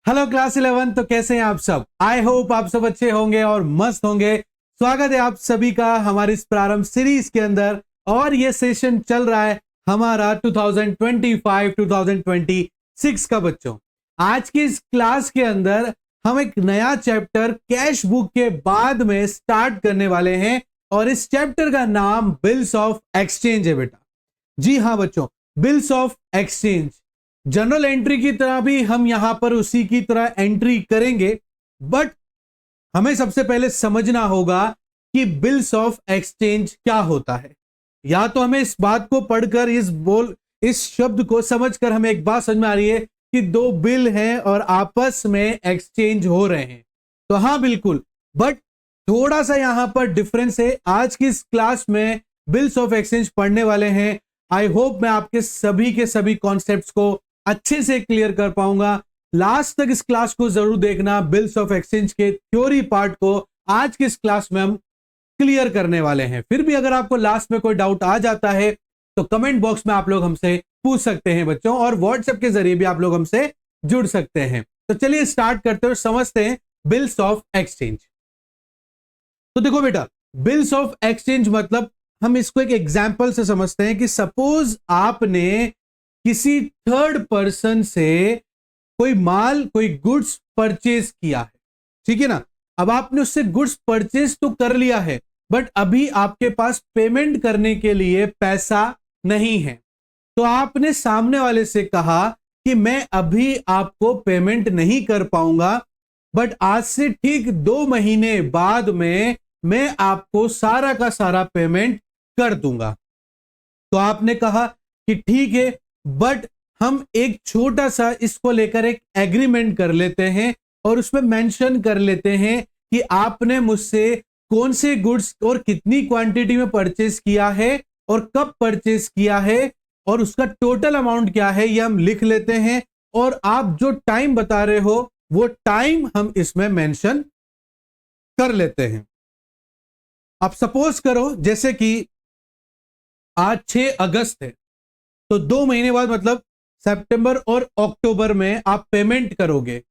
Hello class 11। तो कैसे हैं आप सब? आई होप आप सब अच्छे होंगे और मस्त होंगे। स्वागत है आप सभी का हमारी इस प्रारंभ सीरीज के अंदर। और ये सेशन चल रहा है हमारा 2025-2026 का बच्चों। आज की इस क्लास के अंदर हम एक नया चैप्टर कैश बुक के बाद में स्टार्ट करने वाले हैं और इस चैप्टर का नाम बिल्स ऑफ एक्सचेंज है बेटा। जी हाँ बच्चों, bills of exchange. General entry की तरह भी हम यहां पर उसी की तरह एंट्री करेंगे, बट हमें सबसे पहले समझना होगा कि बिल्स ऑफ एक्सचेंज क्या होता है। या तो हमें इस बात को पढ़कर इस शब्द को समझकर हमें एक बात समझ में आ रही है कि दो बिल हैं और आपस में एक्सचेंज हो रहे हैं, तो हाँ बिल्कुल, बट थोड़ा सा यहां पर डिफरेंस है। आज की इस क्लास में बिल्स ऑफ एक्सचेंज पढ़ने वाले हैं। आई होप मैं आपके सभी के सभी कॉन्सेप्ट्स को अच्छे से क्लियर कर पाऊंगा। लास्ट तक इस क्लास को जरूर देखना। बिल्स ऑफ एक्सचेंज के थ्योरी पार्ट को आज की इस क्लास में हम क्लियर करने वाले हैं। फिर भी अगर आपको लास्ट में कोई डाउट आ जाता है तो कमेंट बॉक्स में आप लोग हमसे पूछ सकते हैं बच्चों, और व्हाट्सएप के जरिए भी आप लोग हमसे जुड़ सकते हैं। तो चलिए स्टार्ट करते हैं और समझते हैं बिल्स ऑफ एक्सचेंज। तो देखो बेटा, बिल्स ऑफ एक्सचेंज मतलब हम इसको एक एग्जाम्पल से समझते हैं कि सपोज आपने किसी थर्ड पर्सन से कोई माल, कोई गुड्स परचेज किया है, ठीक है ना। अब आपने उससे गुड्स परचेज तो कर लिया है, बट अभी आपके पास पेमेंट करने के लिए पैसा नहीं है। तो आपने सामने वाले से कहा कि मैं अभी आपको पेमेंट नहीं कर पाऊंगा, बट आज से ठीक 2 महीने बाद में मैं आपको सारा का सारा पेमेंट कर दूंगा। तो आपने कहा कि ठीक है, बट हम एक छोटा सा इसको लेकर एक एग्रीमेंट कर लेते हैं और उसमें मेंशन कर लेते हैं कि आपने मुझसे कौन से गुड्स और कितनी क्वांटिटी में परचेज किया है और कब परचेज किया है और उसका टोटल अमाउंट क्या है, ये हम लिख लेते हैं। और आप जो टाइम बता रहे हो वो टाइम हम इसमें मेंशन कर लेते हैं। आप सपोज करो जैसे कि आज 6 अगस्त है, तो 2 महीने बाद मतलब सितंबर और अक्टूबर में आप पेमेंट करोगे।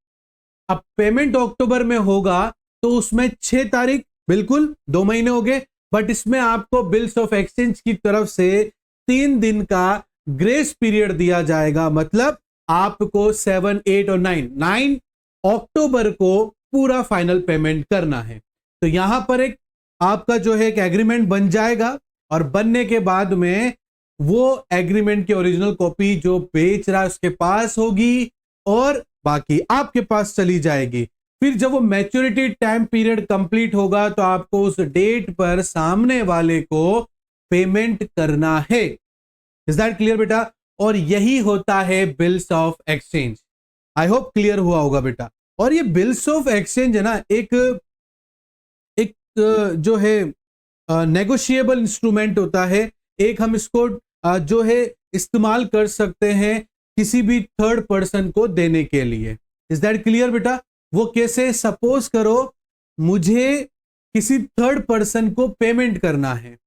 अब पेमेंट अक्टूबर में होगा तो उसमें 6 तारीख, बिल्कुल 2 महीने हो गए, बट इसमें आपको बिल्स ऑफ एक्सचेंज की तरफ से 3 दिन का ग्रेस पीरियड दिया जाएगा। मतलब आपको 7, 8 और 9 अक्टूबर को पूरा फाइनल पेमेंट करना है। तो यहां पर एक आपका जो है एक एग्रीमेंट बन जाएगा, और बनने के बाद में वो एग्रीमेंट की ओरिजिनल कॉपी जो बेच रहा है उसके पास होगी और बाकी आपके पास चली जाएगी। फिर जब वो मैच्योरिटी टाइम पीरियड कंप्लीट होगा तो आपको उस डेट पर सामने वाले को पेमेंट करना है। इज दैट क्लियर बेटा? और यही होता है bills of exchange. I hope clear हुआ होगा बेटा। और ये बिल्स ऑफ एक्सचेंज है ना, एक जो है नेगोशिएबल इंस्ट्रूमेंट होता है। एक हम इसको जो है इस्तेमाल कर सकते हैं किसी भी थर्ड पर्सन को देने के लिए। इज दैट क्लियर बेटा? वो कैसे? सपोज करो मुझे किसी थर्ड पर्सन को पेमेंट करना है,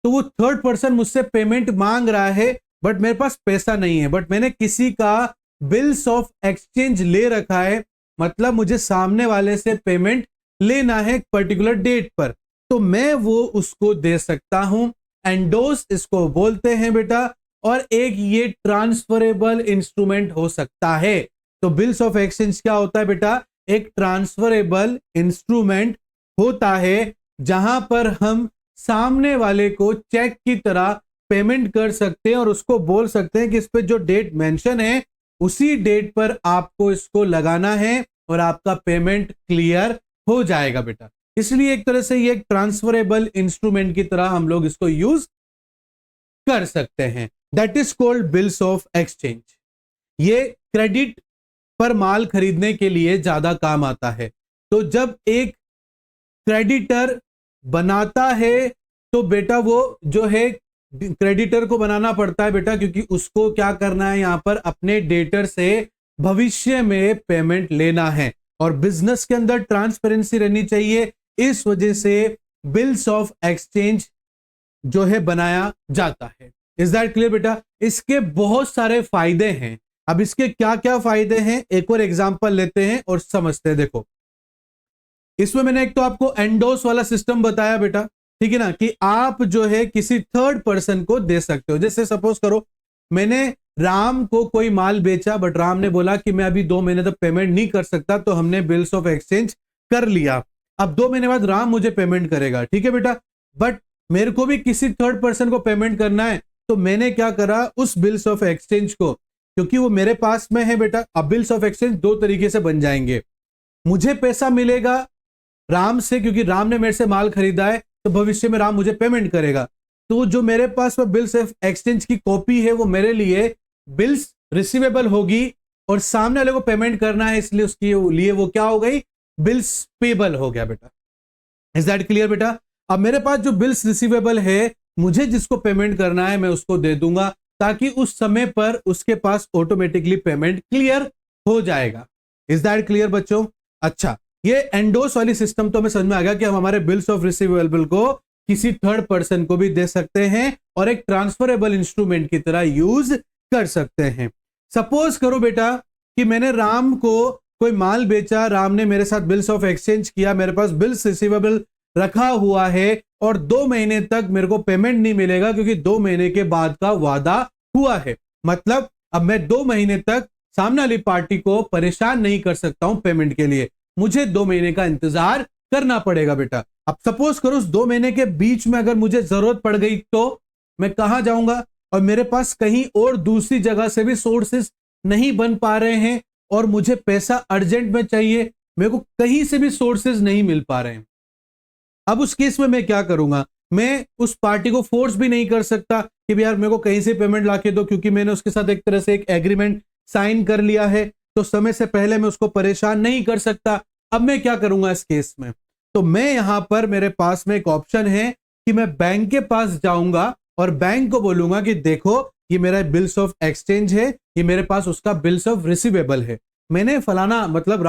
तो वो थर्ड पर्सन मुझसे पेमेंट मांग रहा है, बट मेरे पास पैसा नहीं है, बट मैंने किसी का बिल्स ऑफ एक्सचेंज ले रखा है। मतलब मुझे सामने वाले से पेमेंट लेना है एक पर्टिकुलर डेट पर, तो मैं वो उसको दे सकता हूं। एंडोस इसको बोलते हैं बेटा। और एक ये ट्रांसफरेबल इंस्ट्रूमेंट हो सकता है। तो बिल्स ऑफ एक्सचेंज क्या होता है बेटा? एक ट्रांसफरेबल इंस्ट्रूमेंट होता है जहां पर हम सामने वाले को चेक की तरह पेमेंट कर सकते हैं और उसको बोल सकते हैं कि इस पे जो डेट मेंशन है उसी डेट पर आपको इसको लगाना है और आपका पेमेंट क्लियर हो जाएगा बेटा। इसलिए एक तरह से ये एक ट्रांसफरेबल इंस्ट्रूमेंट की तरह हम लोग इसको यूज कर सकते हैं। That is called bills of exchange. ये क्रेडिट पर माल खरीदने के लिए ज्यादा काम आता है। तो जब एक क्रेडिटर बनाता है तो बेटा वो जो है क्रेडिटर को बनाना पड़ता है बेटा, क्योंकि उसको क्या करना है, यहां पर अपने डेटर से भविष्य में पेमेंट लेना है। और बिजनेस के अंदर ट्रांसपेरेंसी रहनी चाहिए, इस वजह से बिल्स ऑफ एक्सचेंज जो है बनाया जाता है। इज दैट क्लियर बेटा? इसके बहुत सारे फायदे हैं। अब इसके क्या क्या फायदे हैं एक और एग्जांपल लेते हैं और समझते हैं। देखो इसमें मैंने एक तो आपको एंडोस वाला सिस्टम बताया बेटा, ठीक है ना, कि आप जो है किसी थर्ड पर्सन को दे सकते हो। जैसे सपोज करो मैंने राम को कोई माल बेचा, बट राम ने बोला कि मैं अभी 2 महीने तक पेमेंट नहीं कर सकता, तो हमने बिल्स ऑफ एक्सचेंज कर लिया। अब 2 महीने बाद राम मुझे पेमेंट करेगा, ठीक है बेटा, बट मेरे को भी किसी थर्ड पर्सन को पेमेंट करना है, तो मैंने क्या करा, उस बिल्स ऑफ एक्सचेंज को, क्योंकि वो मेरे पास में है बेटा, अब बिल्स ऑफ एक्सचेंज 2 तरीके से बन जाएंगे। मुझे पैसा मिलेगा राम से, क्योंकि राम ने मेरे से माल खरीदा है, तो भविष्य में राम मुझे पेमेंट करेगा। तो जो मेरे पास में बिल्स ऑफ एक्सचेंज की कॉपी है वो मेरे लिए बिल्स रिसीवेबल होगी, और सामने वाले को पेमेंट करना है, इसलिए उसके लिए वो क्या हो गई, बिल्स पेबल हो गया बेटा। इज दैट क्लियर बेटा? अब मेरे पास जो बिल्स रिसीवेबल है, मुझे जिसको पेमेंट करना है मैं उसको दे दूंगा, ताकि उस समय पर उसके पास ऑटोमेटिकली पेमेंट क्लियर हो जाएगा। इज दैट क्लियर बच्चों? अच्छा, ये एंडोस वाली सिस्टम तो हमें समझ में आ गया कि हम हमारे बिल्स ऑफ रिसीवेबल को किसी थर्ड पर्सन को भी दे सकते हैं और एक ट्रांसफरेबल इंस्ट्रूमेंट की तरह यूज कर सकते हैं। सपोज करो बेटा कि मैंने राम को कोई माल बेचा, राम ने मेरे साथ बिल्स ऑफ एक्सचेंज किया, मेरे पास बिल्स रिसीवेबल रखा हुआ है और 2 महीने तक मेरे को पेमेंट नहीं मिलेगा, क्योंकि 2 महीने के बाद का वादा हुआ है। मतलब अब मैं 2 महीने तक सामने वाली पार्टी को परेशान नहीं कर सकता हूं पेमेंट के लिए, मुझे 2 महीने का इंतजार करना पड़ेगा बेटा। अब सपोज करो उस 2 महीने के बीच में अगर मुझे जरूरत पड़ गई तो मैं कहां जाऊंगा, और मेरे पास कहीं और दूसरी जगह से भी सोर्सेस नहीं बन पा रहे हैं और मुझे पैसा अर्जेंट में चाहिए, मेरे को कहीं से भी सोर्सेस नहीं मिल पा रहे हैं। अब उस केस में मैं क्या करूंगा, मैं उस पार्टी को फोर्स भी नहीं कर सकता कि यार मेरे को कहीं से पेमेंट लाके दो, क्योंकि मैंने उसके साथ एक तरह से एक एग्रीमेंट साइन कर लिया है, तो समय से पहले मैं उसको परेशान नहीं कर सकता। अब मैं क्या करूंगा इस केस में, तो मैं यहां पर मेरे पास में एक ऑप्शन है कि मैं बैंक के पास जाऊंगा और बैंक को बोलूंगा कि देखो ये मेरा बिल्स ऑफ एक्सचेंज है, ये मेरे पास उसका बिल्स ऑफ रिसीवेबल है, मैंने फलाना मतलब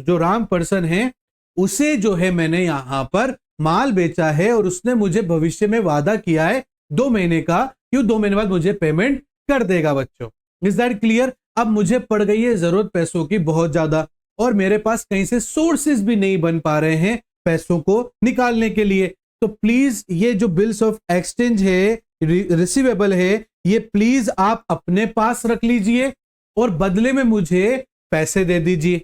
जो राम पर्सन है उसे जो है मैंने यहां पर माल बेचा है और उसने मुझे भविष्य में वादा किया है 2 महीने का, क्यों 2 महीने बाद मुझे पेमेंट कर देगा बच्चों। Is that clear? अब मुझे पड़ गई है जरूरत पैसों की बहुत ज्यादा, और मेरे पास कहीं से सोर्सेज भी नहीं बन पा रहे हैं पैसों को निकालने के लिए, तो प्लीज ये जो बिल्स ऑफ एक्सचेंज है, रिसीवेबल है, ये प्लीज आप अपने पास रख लीजिए और बदले में मुझे पैसे दे दीजिए।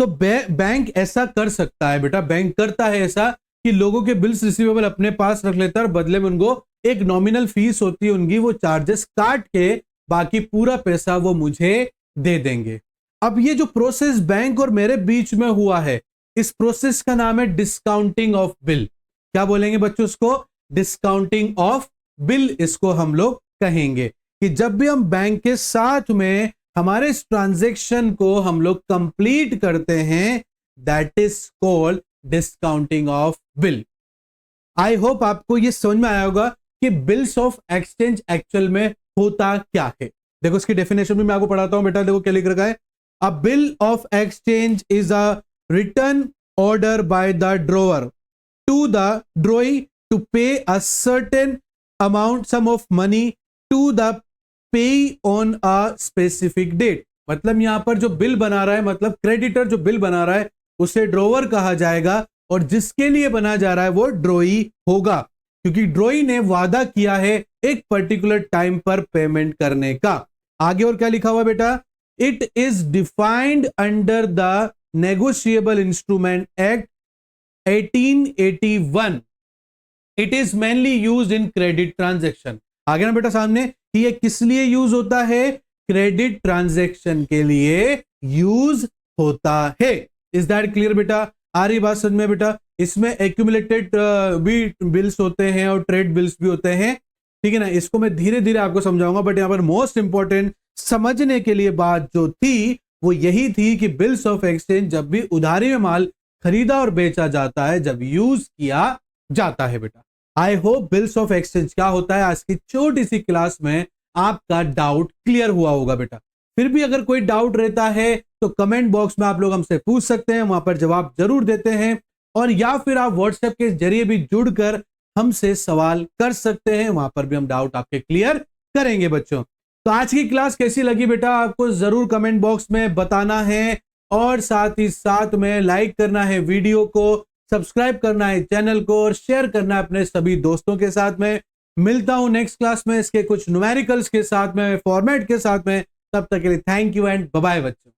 तो बैंक ऐसा कर सकता है बेटा, बैंक करता है ऐसा कि लोगों के बिल्स रिसीवेबल अपने पास रख लेता है और बदले में उनको एक नॉमिनल फीस होती है उनकी, वो चार्जेस काट के बाकी पूरा पैसा वो मुझे दे देंगे। अब ये जो प्रोसेस बैंक और मेरे बीच में हुआ है, इस प्रोसेस का नाम है डिस्काउंटिंग ऑफ बिल। क्या बोलेंगे बच्चों इसको? डिस्काउंटिंग ऑफ बिल इसको हम लोग कहेंगे, कि जब भी हम बैंक के साथ में हमारे इस ट्रांजैक्शन को हम लोग कंप्लीट करते हैं, that is called discounting of bill. I hope आपको ये समझ में आया होगा कि बिल्स ऑफ एक्सचेंज एक्चुअल में होता क्या है। देखो इसकी डेफिनेशन भी मैं आपको पढ़ाता हूं बेटा, देखो क्या लिख रखा है। A bill of exchange is a written order by the drawer to the drawee to pay a certain amount sum of money to the payee on a specific date. मतलब यहां पर जो बिल बना रहा है, मतलब क्रेडिटर जो bill बना रहा है उसे ड्रॉवर कहा जाएगा, और जिसके लिए बना जा रहा है वो ड्रॉई होगा, क्योंकि ड्रॉई ने वादा किया है एक पर्टिकुलर टाइम पर पेमेंट करने का। आगे और क्या लिखा हुआ बेटा? It is defined under the negotiable instrument act 1881। It is mainly used in credit transaction. आगे ना बेटा सामने कि ये किस लिए यूज होता है? क्रेडिट ट्रांजैक्शन के लिए यूज होता है। इज दैट क्लियर बेटा? आ रही बात समझ में बेटा? इसमें एक्यूमुलेटेड भी बिल्स होते हैं और ट्रेड बिल्स भी होते हैं, ठीक है ना। इसको मैं धीरे धीरे आपको समझाऊंगा, बट यहां पर मोस्ट इंपॉर्टेंट समझने के लिए बात जो थी वो यही थी कि बिल्स ऑफ एक्सचेंज जब भी उधारी में माल खरीदा और बेचा जाता है, जब यूज किया जाता है बेटा। I hope bills of exchange क्या होता है आज की छोटी सी क्लास में आपका डाउट क्लियर हुआ होगा बेटा। फिर भी अगर कोई डाउट रहता है तो कमेंट बॉक्स में आप लोग हमसे पूछ सकते हैं, वहां पर जवाब जरूर देते हैं, और या फिर आप व्हाट्सएप के जरिए भी जुड़कर हमसे सवाल कर सकते हैं, वहां पर भी हम डाउट आपके क्लियर करेंगे बच्चों। तो आज की क्लास कैसी लगी बेटा आपको जरूर कमेंट बॉक्स में बताना है, और साथ ही साथ में लाइक करना है वीडियो को, सब्सक्राइब करना है चैनल को और शेयर करना है अपने सभी दोस्तों के साथ में। मिलता हूं नेक्स्ट क्लास में इसके कुछ न्यूमेरिकल्स के साथ में, फॉर्मेट के साथ में। तब तक के लिए thank you and bye bye बच्चों।